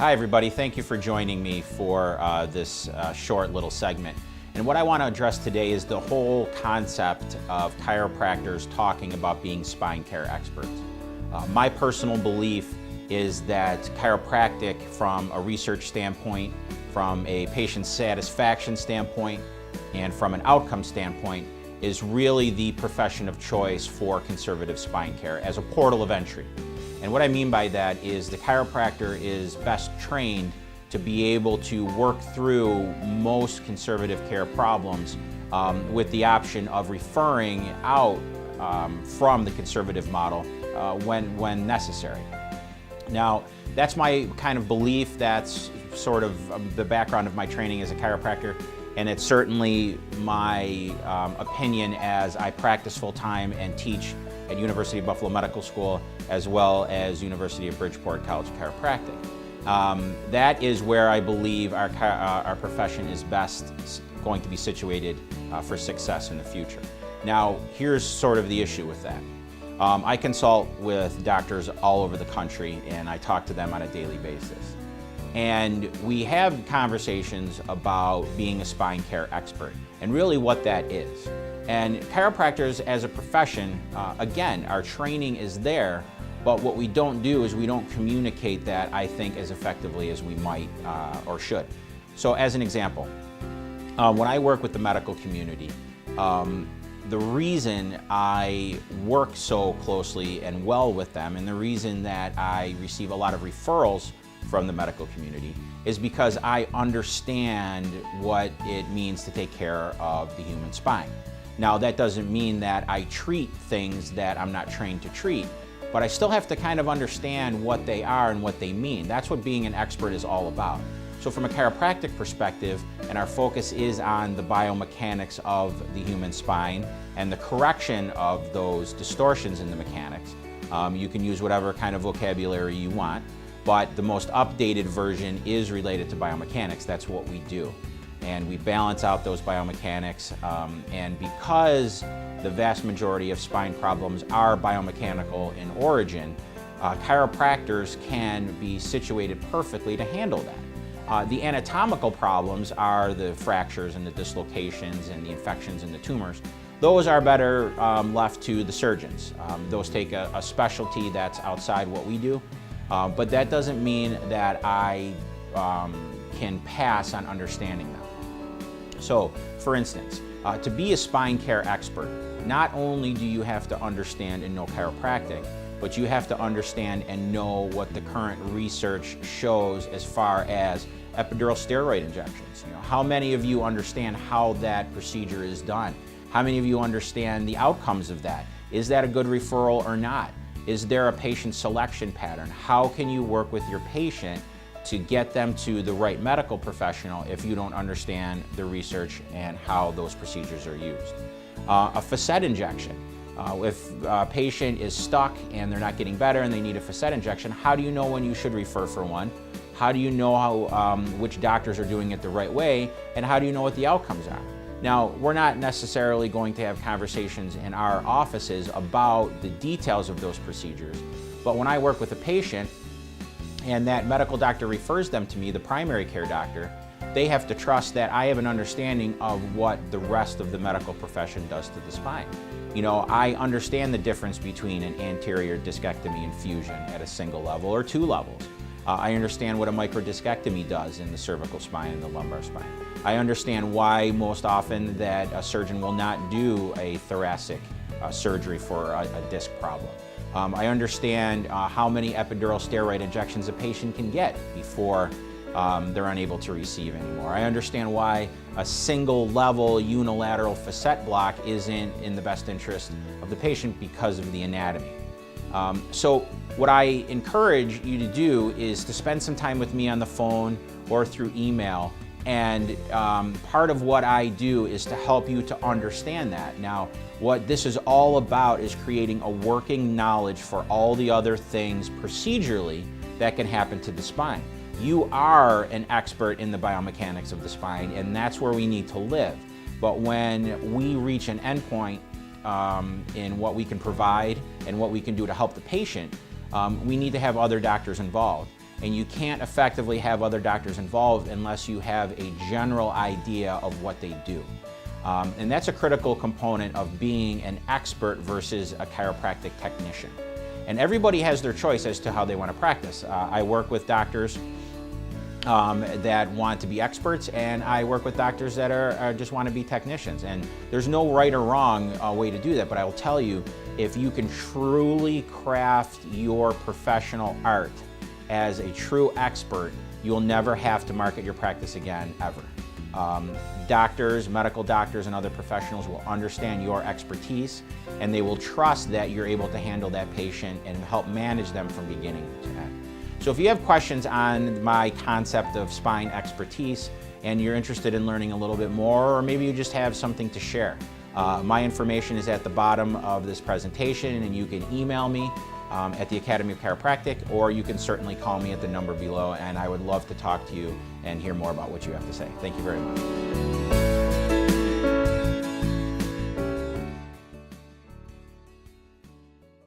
Hi everybody, thank you for joining me for this short little segment. And what I want to address today is the whole concept of chiropractors talking about being spine care experts. My personal belief is that chiropractic, from a research standpoint, from a patient satisfaction standpoint, and from an outcome standpoint, is really the profession of choice for conservative spine care as a portal of entry. And what I mean by that is the chiropractor is best trained to be able to work through most conservative care problems with the option of referring out from the conservative model when necessary. Now, that's my kind of belief. That's sort of the background of my training as a chiropractor, and it's certainly my opinion as I practice full-time and teach at University of Buffalo Medical School, as well as University of Bridgeport College of Chiropractic. That is where I believe our profession is best going to be situated for success in the future. Now, here's sort of the issue with that. I consult with doctors all over the country, and I talk to them on a daily basis. And we have conversations about being a spine care expert and really what that is. And chiropractors as a profession, again, our training is there, but what we don't do is we don't communicate that, I think, as effectively as we might or should. So as an example, when I work with the medical community, the reason I work so closely and well with them, and the reason that I receive a lot of referrals from the medical community, is because I understand what it means to take care of the human spine. Now, that doesn't mean that I treat things that I'm not trained to treat, but I still have to kind of understand what they are and what they mean. That's what being an expert is all about. So from a chiropractic perspective, and our focus is on the biomechanics of the human spine and the correction of those distortions in the mechanics. You can use whatever kind of vocabulary you want, but the most updated version is related to biomechanics. That's what we do. And we balance out those biomechanics, and because the vast majority of spine problems are biomechanical in origin, chiropractors can be situated perfectly to handle that. The anatomical problems are the fractures and the dislocations and the infections and the tumors. Those are better left to the surgeons. Those take a specialty that's outside what we do, but that doesn't mean that I can pass on understanding them. So, for instance, to be a spine care expert, not only do you have to understand and know chiropractic, but you have to understand and know what the current research shows as far as epidural steroid injections. You know, how many of you understand how that procedure is done? How many of you understand the outcomes of that? Is that a good referral or not? Is there a patient selection pattern? How can you work with your patient to get them to the right medical professional if you don't understand the research and how those procedures are used? A facet injection. If a patient is stuck and they're not getting better and they need a facet injection, how do you know when you should refer for one? How do you know which doctors are doing it the right way? And how do you know what the outcomes are? Now, we're not necessarily going to have conversations in our offices about the details of those procedures, but when I work with a patient and that medical doctor refers them to me, the primary care doctor, they have to trust that I have an understanding of what the rest of the medical profession does to the spine. You know, I understand the difference between an anterior discectomy and fusion at a single level or two levels. I understand what a microdiscectomy does in the cervical spine and the lumbar spine. I understand why most often that a surgeon will not do a thoracic surgery for a disc problem. I understand how many epidural steroid injections a patient can get before they're unable to receive anymore. I understand why a single level unilateral facet block isn't in the best interest of the patient because of the anatomy. So what I encourage you to do is to spend some time with me on the phone or through email, and part of what I do is to help you to understand that. Now, what this is all about is creating a working knowledge for all the other things procedurally that can happen to the spine. You are an expert in the biomechanics of the spine, and that's where we need to live. But when we reach an endpoint in what we can provide and what we can do to help the patient, we need to have other doctors involved. and you can't effectively have other doctors involved unless you have a general idea of what they do. And that's a critical component of being an expert versus a chiropractic technician. And everybody has their choice as to how they want to practice. I work with doctors that want to be experts, and I work with doctors that are just want to be technicians. And there's no right or wrong way to do that, but I will tell you, if you can truly craft your professional art as a true expert, you'll never have to market your practice again, ever. Doctors, medical doctors, and other professionals will understand your expertise, and they will trust that you're able to handle that patient and help manage them from beginning to end. So if you have questions on my concept of spine expertise and you're interested in learning a little bit more, or maybe you just have something to share, my information is at the bottom of this presentation, and you can email me at the Academy of Chiropractic, or you can certainly call me at the number below, and I would love to talk to you and hear more about what you have to say. Thank you very much.